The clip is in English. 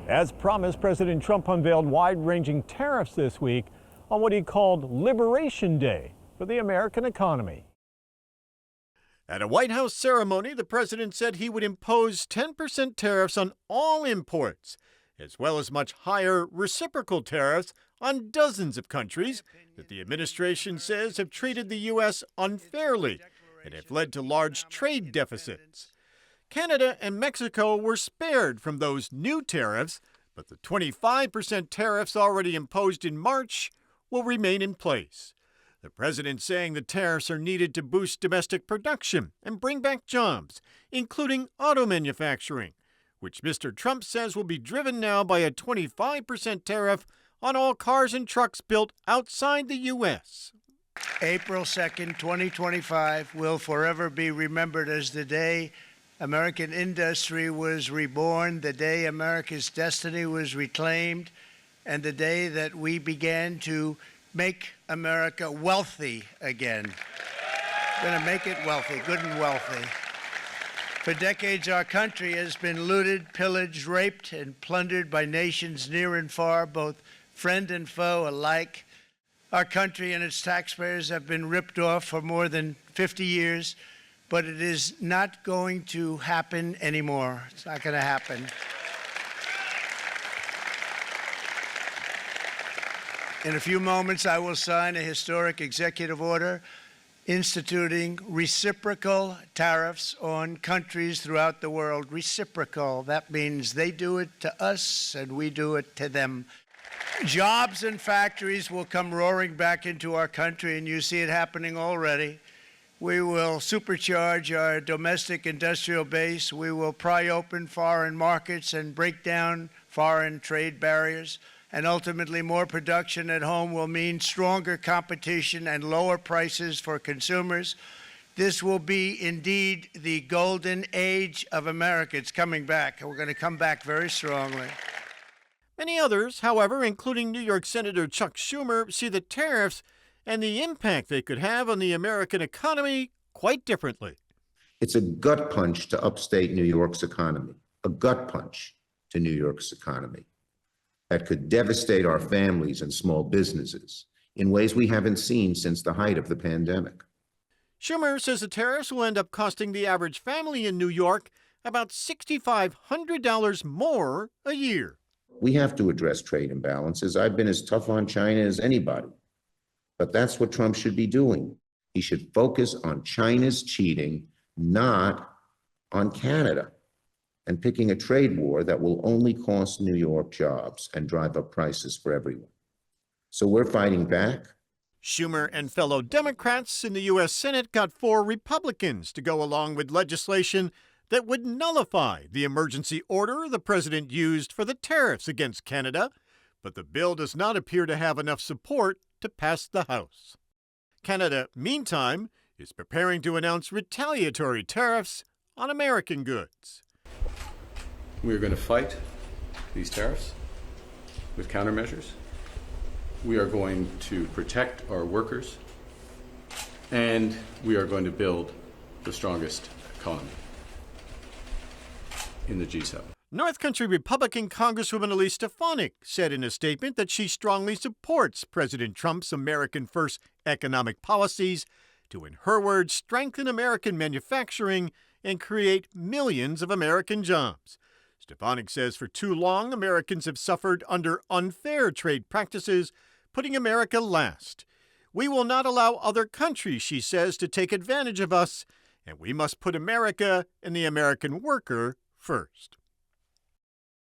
As promised, President Trump unveiled wide-ranging tariffs this week on what he called Liberation Day for the American economy. At a White House ceremony, the president said he would impose 10% tariffs on all imports, as well as much higher reciprocal tariffs on dozens of countries that the administration says have treated the U.S. unfairly and have led to large trade deficits. Canada and Mexico were spared from those new tariffs, but the 25% tariffs already imposed in March will remain in place. The president saying the tariffs are needed to boost domestic production and bring back jobs, including auto manufacturing, which Mr. Trump says will be driven now by a 25% tariff on all cars and trucks built outside the U.S. April 2nd, 2025 will forever be remembered as the day American industry was reborn, the day America's destiny was reclaimed, and the day that we began to make America wealthy again. We're going to make it wealthy, good and wealthy. For decades, our country has been looted, pillaged, raped, and plundered by nations near and far, both friend and foe alike. Our country and its taxpayers have been ripped off for more than 50 years, but it is not going to happen anymore. It's not going to happen. In a few moments, I will sign a historic executive order instituting reciprocal tariffs on countries throughout the world. Reciprocal, that means they do it to us and we do it to them. Jobs and factories will come roaring back into our country, and you see it happening already. We will supercharge our domestic industrial base. We will pry open foreign markets and break down foreign trade barriers. And ultimately, more production at home will mean stronger competition and lower prices for consumers. This will be indeed the golden age of America. It's coming back, and we're going to come back very strongly. Many others, however, including New York Senator Chuck Schumer, see the tariffs and the impact they could have on the American economy quite differently. It's a gut punch to upstate New York's economy, a gut punch to New York's economy that could devastate our families and small businesses in ways we haven't seen since the height of the pandemic. Schumer says the tariffs will end up costing the average family in New York about $6,500 more a year. We have to address trade imbalances. I've been as tough on China as anybody. But that's what Trump should be doing. He should focus on China's cheating, not on Canada, and picking a trade war that will only cost New York jobs and drive up prices for everyone. So we're fighting back. Schumer and fellow Democrats in the U.S. Senate got 4 Republicans to go along with legislation that would nullify the emergency order the president used for the tariffs against Canada, but the bill does not appear to have enough support to pass the House. Canada, meantime, is preparing to announce retaliatory tariffs on American goods. We're going to fight these tariffs with countermeasures. We are going to protect our workers, and we are going to build the strongest economy in the G7. North Country Republican Congresswoman Elise Stefanik said in a statement that she strongly supports President Trump's American First economic policies to, in her words, strengthen American manufacturing and create millions of American jobs. Stefanik says for too long, Americans have suffered under unfair trade practices, putting America last. We will not allow other countries, she says, to take advantage of us, and we must put America and the American worker first.